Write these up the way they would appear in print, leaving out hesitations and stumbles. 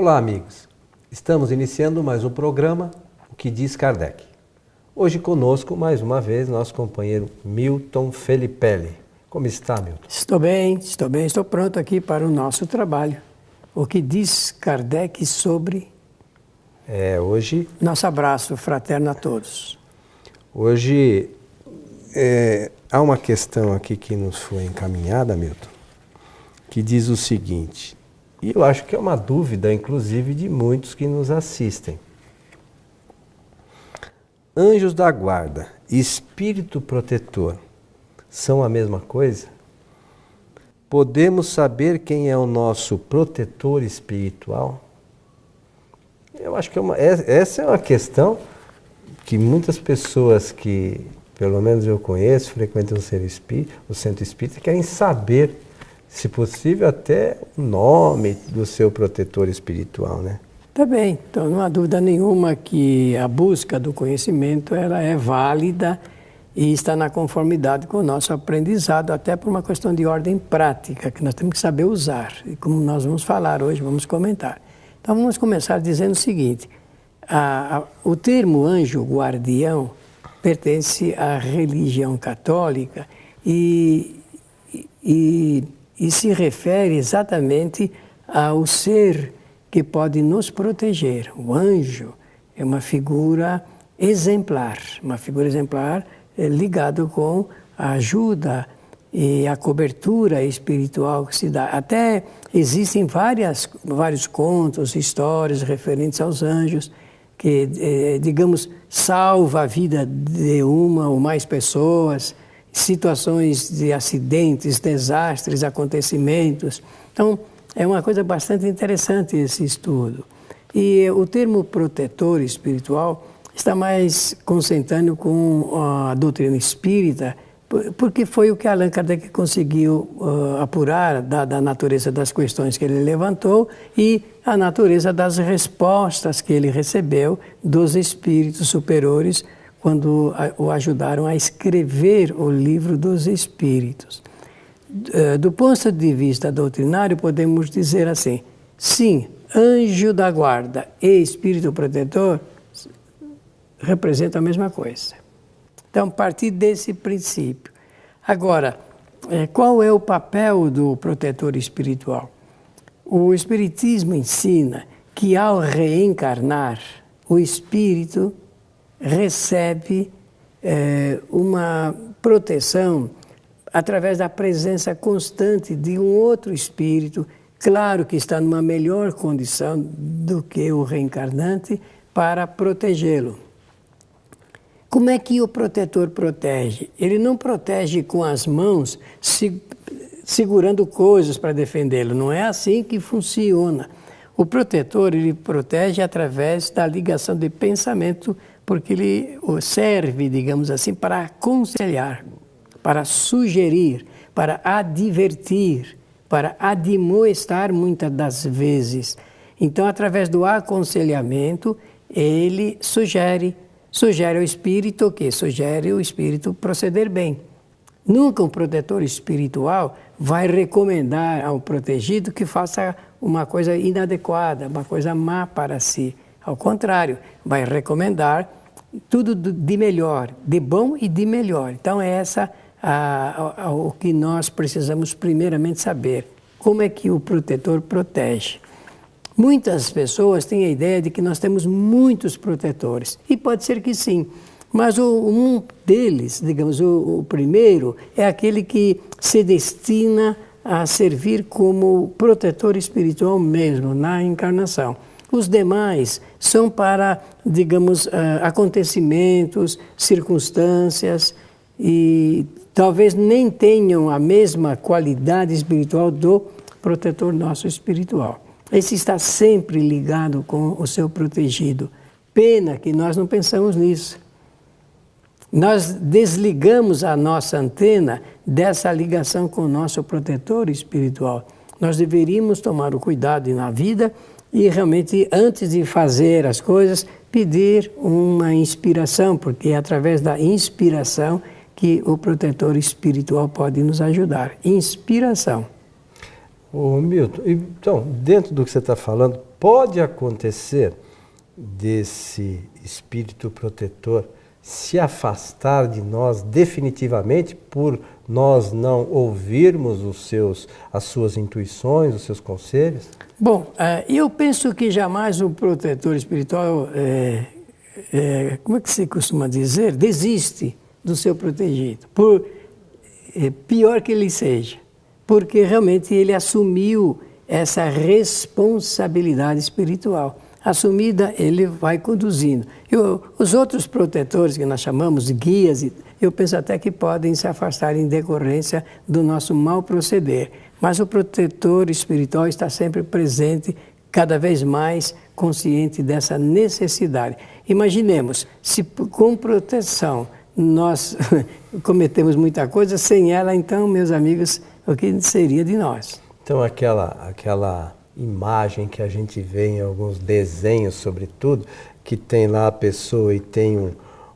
Olá, amigos. Estamos iniciando mais um programa, O que diz Kardec. Hoje conosco, mais uma vez, nosso companheiro Milton Felipelli. Como está, Milton? Estou bem, estou pronto aqui para o nosso trabalho. O que diz Kardec sobre... Hoje... Nosso abraço fraterno a todos. Hoje há uma questão aqui que nos foi encaminhada, Milton, que diz o seguinte, e eu acho que é uma dúvida, inclusive, de muitos que nos assistem. Anjos da guarda e espírito protetor são a mesma coisa? Podemos saber quem é o nosso protetor espiritual? Eu acho que essa é uma questão que muitas pessoas que, pelo menos eu conheço, frequentam o centro espírita, querem saber, se possível, até o nome do seu protetor espiritual, né? Tá bem, então não há dúvida nenhuma que a busca do conhecimento ela é válida e está na conformidade com o nosso aprendizado, até por uma questão de ordem prática, que nós temos que saber usar. E como nós vamos falar hoje, vamos comentar. Então vamos começar dizendo o seguinte, o termo anjo guardião pertence à religião católica e se refere exatamente ao ser que pode nos proteger. O anjo é uma figura exemplar ligado com a ajuda e a cobertura espiritual que se dá. Até existem vários contos, histórias referentes aos anjos que, digamos, salva a vida de uma ou mais pessoas, situações de acidentes, desastres, acontecimentos. Então, é uma coisa bastante interessante esse estudo. E o termo protetor espiritual está mais consentâneo com a doutrina espírita, porque foi o que Allan Kardec conseguiu apurar da natureza das questões que ele levantou e a natureza das respostas que ele recebeu dos espíritos superiores quando o ajudaram a escrever o livro dos espíritos. Do ponto de vista doutrinário, podemos dizer assim, sim, anjo da guarda e espírito protetor representam a mesma coisa. Então, a partir desse princípio. Agora, qual é o papel do protetor espiritual? O Espiritismo ensina que ao reencarnar, o espírito recebe uma proteção através da presença constante de um outro espírito, claro que está numa melhor condição do que o reencarnante, para protegê-lo. Como é que o protetor protege? Ele não protege com as mãos, segurando coisas para defendê-lo. Não é assim que funciona. O protetor, ele protege através da ligação de pensamento, porque ele serve, digamos assim, para aconselhar, para sugerir, para advertir, para admoestar muitas das vezes. Então, através do aconselhamento, ele sugere ao espírito o quê? Sugere o espírito proceder bem. Nunca um protetor espiritual vai recomendar ao protegido que faça uma coisa inadequada, uma coisa má para si. Ao contrário, vai recomendar tudo de melhor, de bom e de melhor. Então é o que nós precisamos primeiramente saber. Como é que o protetor protege? Muitas pessoas têm a ideia de que nós temos muitos protetores, e pode ser que sim, mas um deles, digamos, o primeiro, é aquele que se destina a servir como protetor espiritual mesmo, na encarnação. Os demais são para, digamos, acontecimentos, circunstâncias, e talvez nem tenham a mesma qualidade espiritual do protetor nosso espiritual. Esse está sempre ligado com o seu protegido. Pena que nós não pensamos nisso. Nós desligamos a nossa antena dessa ligação com o nosso protetor espiritual. Nós deveríamos tomar o cuidado na vida e realmente, antes de fazer as coisas, pedir uma inspiração, porque é através da inspiração que o protetor espiritual pode nos ajudar. Inspiração. Ô Milton, então, dentro do que você está falando, pode acontecer desse espírito protetor se afastar de nós definitivamente por nós não ouvirmos as suas intuições, os seus conselhos? Bom, eu penso que jamais o protetor espiritual, como é que se costuma dizer, desiste do seu protegido, por pior que ele seja, porque realmente ele assumiu essa responsabilidade espiritual. Assumida, ele vai conduzindo. Os outros protetores que nós chamamos de guias, eu penso até que podem se afastar em decorrência do nosso mau proceder. Mas o protetor espiritual está sempre presente, cada vez mais consciente dessa necessidade. Imaginemos, se com proteção nós cometemos muita coisa, sem ela, então, meus amigos, o que seria de nós? Então, aquela imagem que a gente vê em alguns desenhos, sobretudo, que tem lá a pessoa e tem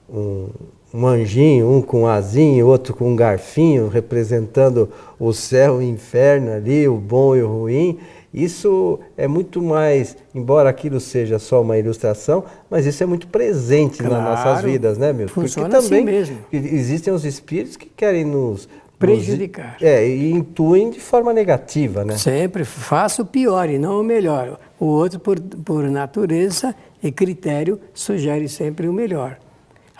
um anjinho, um com asinha, outro com um garfinho, representando o céu e o inferno ali, o bom e o ruim. Isso é muito mais, embora aquilo seja só uma ilustração, mas isso é muito presente, claro, nas nossas vidas, né, Milton? Funciona porque também assim mesmo. Existem os espíritos que querem nos prejudicar. E intuem de forma negativa, né? Sempre faça o pior e não o melhor. O outro, por natureza e critério, sugere sempre o melhor.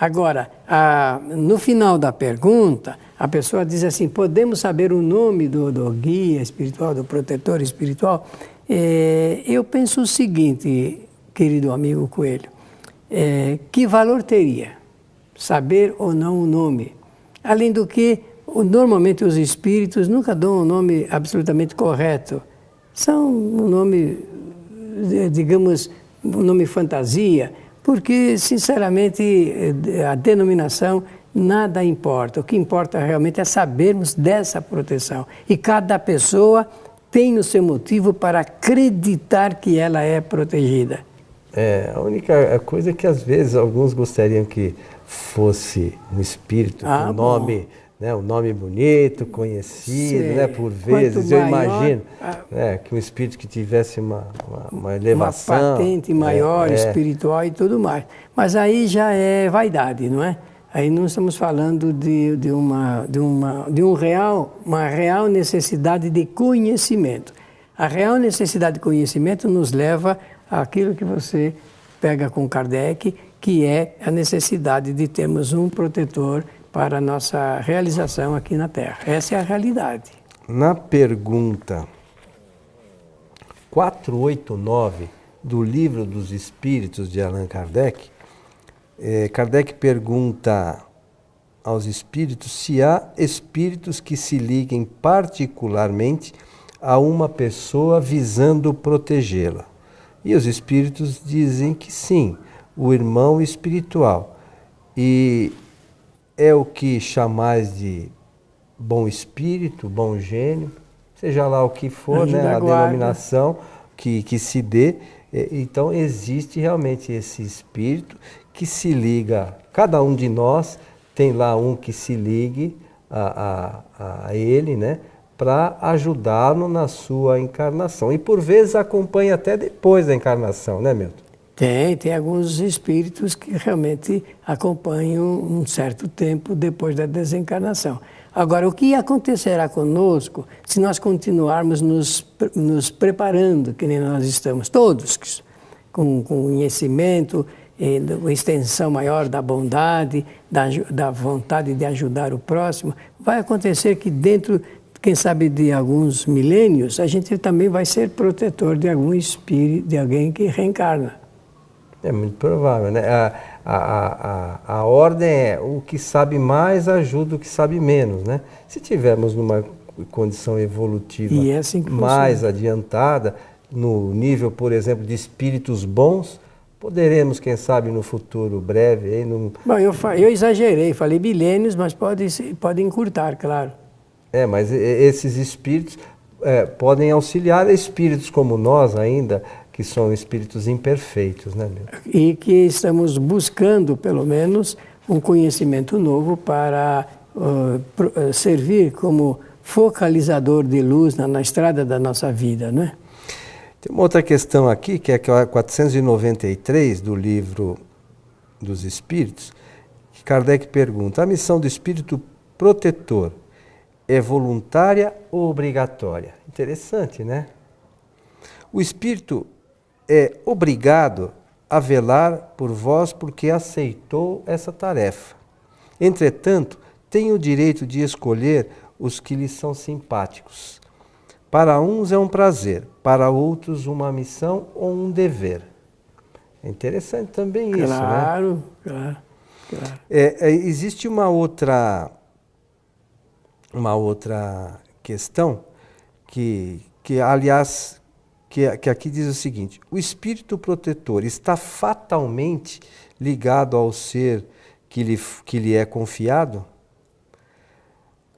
Agora, no final da pergunta, a pessoa diz assim, podemos saber o nome do guia espiritual, do protetor espiritual? Eu penso o seguinte, querido amigo Coelho, que valor teria saber ou não o nome? Além do que, normalmente os espíritos nunca dão um nome absolutamente correto. São um nome, digamos, um nome fantasia, porque, sinceramente, a denominação nada importa. O que importa realmente é sabermos dessa proteção. E cada pessoa tem o seu motivo para acreditar que ela é protegida. A única coisa é que, às vezes, alguns gostariam que fosse um espírito com nome... Né, um nome bonito, conhecido, né, por vezes, eu imagino que um espírito que tivesse uma elevação. Uma patente maior, espiritual e tudo mais. Mas aí já é vaidade, não é? Aí não estamos falando de uma real necessidade de conhecimento. A real necessidade de conhecimento nos leva àquilo que você pega com Kardec, que é a necessidade de termos um protetor para a nossa realização aqui na Terra. Essa é a realidade. Na pergunta 489 do Livro dos Espíritos de Allan Kardec, Kardec pergunta aos espíritos se há espíritos que se liguem particularmente a uma pessoa visando protegê-la. E os espíritos dizem que sim, o irmão espiritual. E é o que chamais de bom espírito, bom gênio, seja lá o que for, né, a denominação que se dê. Então existe realmente esse espírito que se liga, cada um de nós tem lá um que se ligue a ele, né, para ajudá-lo na sua encarnação. E por vezes acompanha até depois da encarnação, né, Milton? Tem alguns espíritos que realmente acompanham um certo tempo depois da desencarnação. Agora, o que acontecerá conosco se nós continuarmos nos preparando, que nem nós estamos todos, com conhecimento, extensão maior da bondade, da vontade de ajudar o próximo? Vai acontecer que dentro, quem sabe, de alguns milênios, a gente também vai ser protetor de algum espírito, de alguém que reencarna. É muito provável, né? A ordem é o que sabe mais ajuda o que sabe menos, né? Se tivermos numa condição evolutiva mais adiantada, no nível, por exemplo, de espíritos bons, poderemos, quem sabe, no futuro breve... Bom, eu exagerei, falei milênios, mas pode encurtar, claro. Mas esses espíritos podem auxiliar espíritos como nós ainda, que são espíritos imperfeitos, né, Milton? E que estamos buscando, pelo menos, um conhecimento novo para servir como focalizador de luz na estrada da nossa vida, né? Tem uma outra questão aqui, que é a 493 do Livro dos Espíritos, que Kardec pergunta: a missão do espírito protetor é voluntária ou obrigatória? Interessante, né? O espírito é obrigado a velar por vós porque aceitou essa tarefa. Entretanto, tem o direito de escolher os que lhe são simpáticos. Para uns é um prazer, para outros uma missão ou um dever. É interessante também isso, né? Claro. Existe uma outra questão que aqui diz o seguinte: o espírito protetor está fatalmente ligado ao ser que lhe é confiado?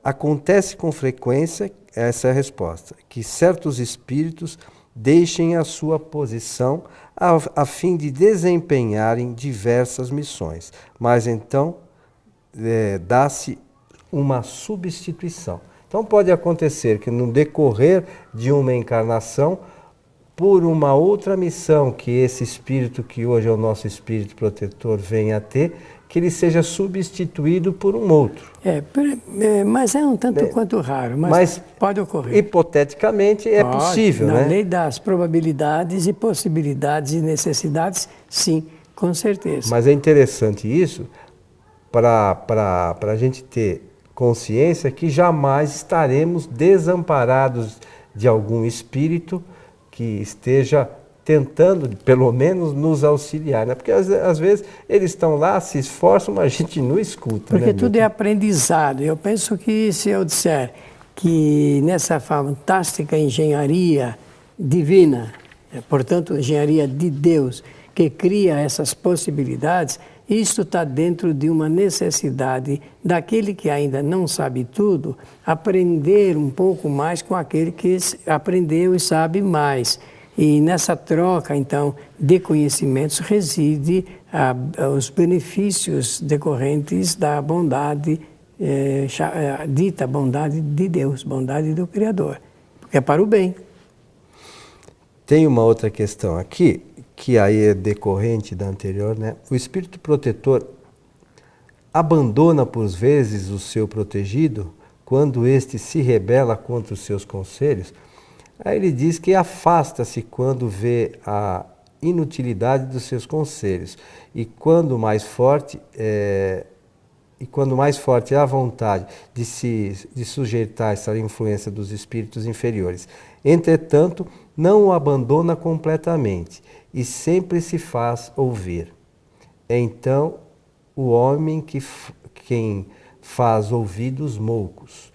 Acontece com frequência, essa é a resposta, que certos espíritos deixem a sua posição a fim de desempenharem diversas missões, mas então dá-se uma substituição. Então pode acontecer que no decorrer de uma encarnação, por uma outra missão que esse espírito, que hoje é o nosso espírito protetor, venha a ter, que ele seja substituído por um outro. Mas é um tanto quanto raro, mas pode ocorrer. Hipoteticamente é possível, na né? Na lei das probabilidades e possibilidades e necessidades, sim, com certeza. Mas é interessante isso para a gente ter consciência que jamais estaremos desamparados de algum espírito que esteja tentando, pelo menos, nos auxiliar, né? Porque às vezes eles estão lá, se esforçam, mas a gente não escuta. Porque né, tudo é aprendizado. Eu penso que se eu disser que nessa fantástica engenharia divina, portanto, engenharia de Deus, que cria essas possibilidades, isto está dentro de uma necessidade daquele que ainda não sabe tudo, aprender um pouco mais com aquele que aprendeu e sabe mais. E nessa troca, então, de conhecimentos reside os benefícios decorrentes da bondade, dita bondade de Deus, bondade do Criador, porque é para o bem. Tem uma outra questão aqui, que aí é decorrente da anterior, né? O espírito protetor abandona por vezes o seu protegido quando este se rebela contra os seus conselhos. Aí ele diz que afasta-se quando vê a inutilidade dos seus conselhos e quando mais forte é a vontade de sujeitar essa influência dos espíritos inferiores. Entretanto, não o abandona completamente e sempre se faz ouvir. Então, o homem quem faz ouvidos moucos,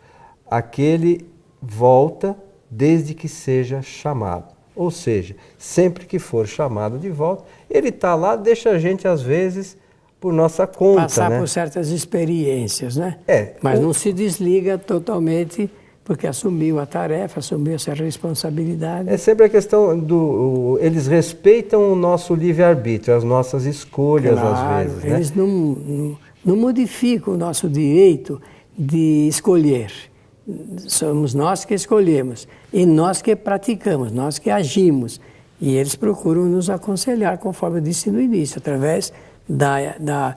aquele volta desde que seja chamado. Ou seja, sempre que for chamado de volta, ele está lá, deixa a gente, às vezes, por nossa conta. Passar, né? por certas experiências, né? Mas não se desliga totalmente, porque assumiu a tarefa, assumiu essa responsabilidade. É sempre a questão eles respeitam o nosso livre-arbítrio, as nossas escolhas, às vezes. Né? Eles não modificam o nosso direito de escolher. Somos nós que escolhemos e nós que praticamos, nós que agimos. E eles procuram nos aconselhar, conforme eu disse no início, através da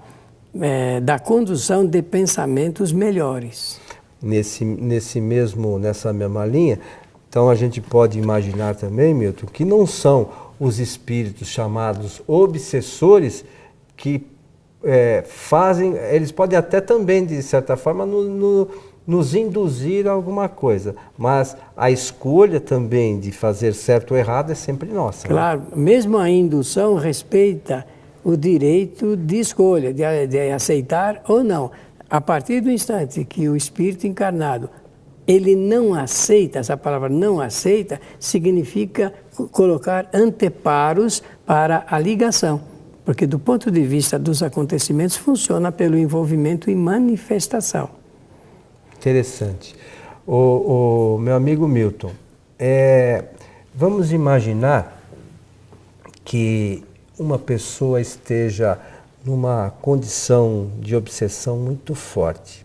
condução de pensamentos melhores. Nessa mesma linha, então a gente pode imaginar também, Milton, que não são os espíritos chamados obsessores que fazem, eles podem até também, de certa forma, nos induzir a alguma coisa, mas a escolha também de fazer certo ou errado é sempre nossa. Claro, né? Mesmo a indução respeita o direito de escolha, de aceitar ou não. A partir do instante que o espírito encarnado, ele não aceita, essa palavra não aceita, significa colocar anteparos para a ligação. Porque do ponto de vista dos acontecimentos, funciona pelo envolvimento e manifestação. Interessante. O meu amigo Milton, vamos imaginar que uma pessoa esteja numa condição de obsessão muito forte.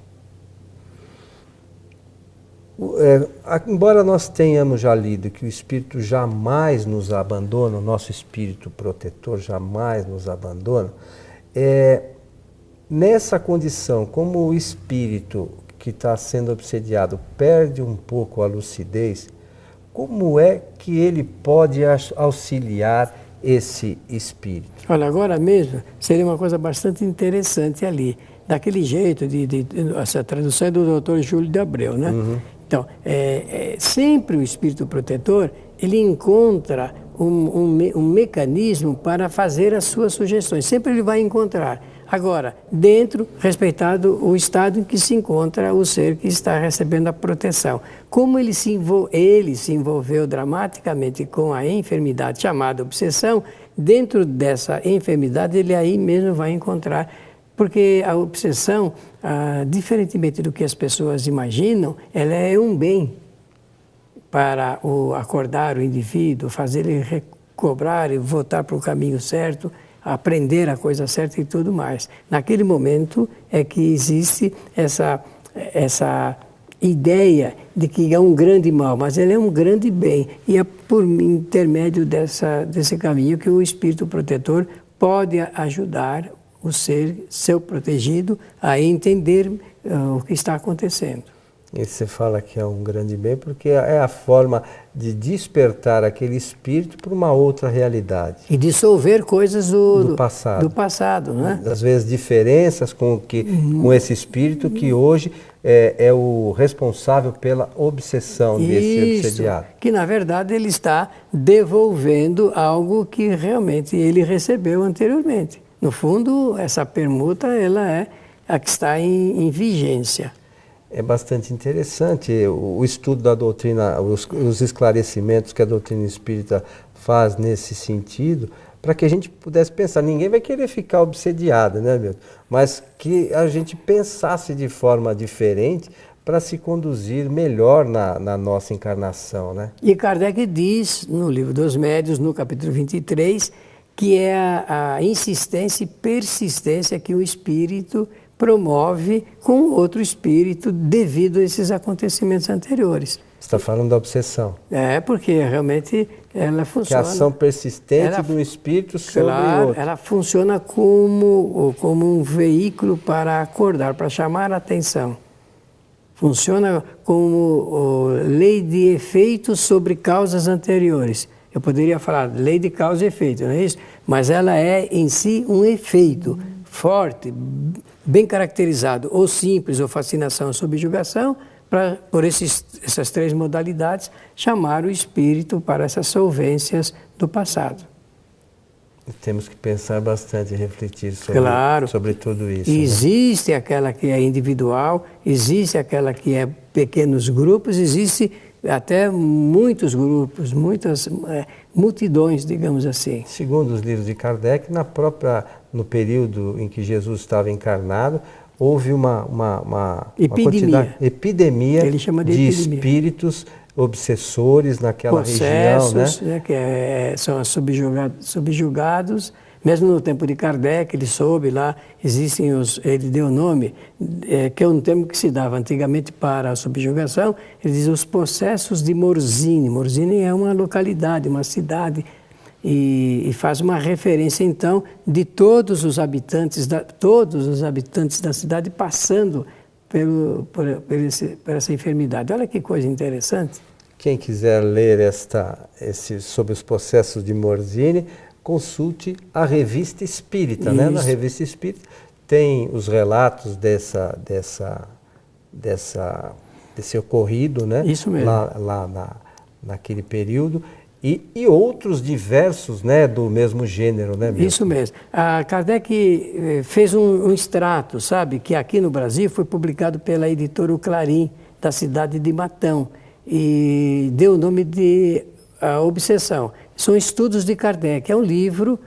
Embora nós tenhamos já lido que o Espírito jamais nos abandona, o nosso Espírito protetor jamais nos abandona, nessa condição, como o Espírito que está sendo obsediado perde um pouco a lucidez, como é que ele pode auxiliar esse Espírito? Olha, agora mesmo seria uma coisa bastante interessante ali, daquele jeito, essa tradução é do Dr. Júlio de Abreu, né? Uhum. Então, sempre o Espírito protetor, ele encontra um mecanismo para fazer as suas sugestões. Sempre ele vai encontrar. Agora, respeitado o estado em que se encontra o ser que está recebendo a proteção. Como ele se envolveu dramaticamente com a enfermidade chamada obsessão, dentro dessa enfermidade ele aí mesmo vai encontrar. Porque a obsessão, diferentemente do que as pessoas imaginam, ela é um bem para acordar o indivíduo, fazer ele recobrar e voltar para o caminho certo, aprender a coisa certa e tudo mais. Naquele momento é que existe essa ideia de que é um grande mal, mas ele é um grande bem. E é por intermédio desse caminho que o Espírito protetor pode ajudar o ser, seu protegido, a entender o que está acontecendo. E você fala que é um grande bem porque é a forma de despertar aquele espírito para uma outra realidade. E dissolver coisas do passado, né? Às vezes diferenças com esse espírito que hoje é o responsável pela obsessão desse obsediado. Que na verdade ele está devolvendo algo que realmente ele recebeu anteriormente. No fundo, essa permuta ela é a que está em vigência. É bastante interessante o estudo da doutrina, os esclarecimentos que a doutrina espírita faz nesse sentido, para que a gente pudesse pensar. Ninguém vai querer ficar obsediado, né, meu? Mas que a gente pensasse de forma diferente para se conduzir melhor na nossa encarnação, né? E Kardec diz no Livro dos Médiuns, no capítulo 23, que é a insistência e persistência que o espírito promove com outro espírito devido a esses acontecimentos anteriores. Você está falando da obsessão. Porque realmente ela funciona. Que a ação persistente do espírito sobre o outro. Ela funciona como um veículo para acordar, para chamar a atenção. Funciona como lei de efeito sobre causas anteriores. Eu poderia falar lei de causa e efeito, não é isso? Mas ela é em si um efeito forte, bem caracterizado, ou simples, ou fascinação ou subjugação, por essas três modalidades, chamar o espírito para essas solvências do passado. Temos que pensar bastante e refletir sobre tudo isso. Existe aquela que é individual, existe aquela que é pequenos grupos, existe até muitos grupos, muitas multidões, digamos assim. Segundo os livros de Kardec, no período em que Jesus estava encarnado, houve uma epidemia Ele chama de epidemia. Espíritos obsessores naquela região, né? Que são subjugados. Mesmo no tempo de Kardec, ele soube lá, ele deu o nome, que é um termo que se dava antigamente para a subjugação, ele diz os processos de Morzine. Morzine é uma localidade, uma cidade, e faz uma referência, então, de todos os habitantes da cidade passando por essa enfermidade. Olha que coisa interessante. Quem quiser ler sobre os processos de Morzine, consulte a Revista Espírita, né? Na Revista Espírita tem os relatos desse ocorrido, né? Isso mesmo. Lá naquele período e outros diversos, né, do mesmo gênero, né? Isso mesmo. A Kardec fez um extrato, sabe, que aqui no Brasil foi publicado pela editora O Clarim, da cidade de Matão, e deu o nome de A Obsessão. São estudos de Kardec, é um livro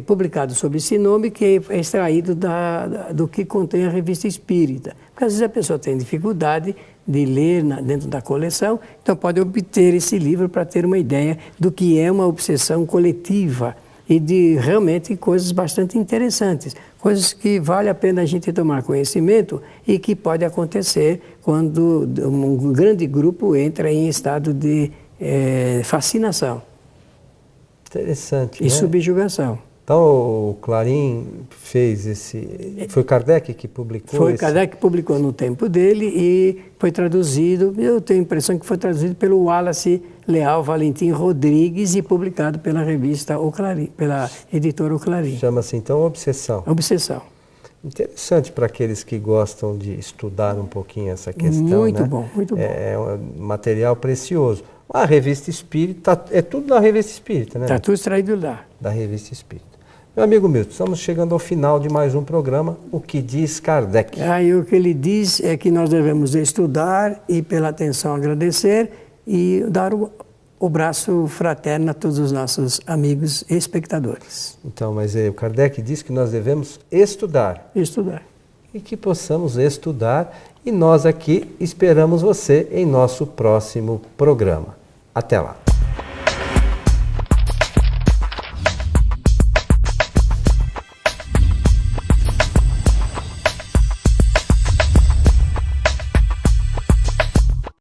publicado sob esse nome que é extraído do que contém a Revista Espírita. Porque às vezes a pessoa tem dificuldade de ler dentro da coleção, então pode obter esse livro para ter uma ideia do que é uma obsessão coletiva e de realmente coisas bastante interessantes, coisas que vale a pena a gente tomar conhecimento e que pode acontecer quando um grande grupo entra em estado de fascinação. Interessante, E né? subjugação. Então o Clarim fez esse... Foi Kardec que publicou Foi esse... Kardec que publicou no tempo dele e foi traduzido, eu tenho a impressão que foi traduzido pelo Wallace Leal Valentim Rodrigues e publicado pela revista O Clarim, pela editora O Clarim. Chama-se então Obsessão. Obsessão. Interessante para aqueles que gostam de estudar um pouquinho essa questão, Muito né? bom, muito bom. É um material precioso. A Revista Espírita, é tudo da Revista Espírita, né? Está tudo extraído lá. Da Revista Espírita. Meu amigo Milton, estamos chegando ao final de mais um programa, O que diz Kardec. Aí o que ele diz é que nós devemos estudar e pela atenção agradecer e dar o braço fraterno a todos os nossos amigos e espectadores. Então, mas o Kardec diz que nós devemos estudar. Estudar. E que possamos estudar, e nós aqui esperamos você em nosso próximo programa. Até lá.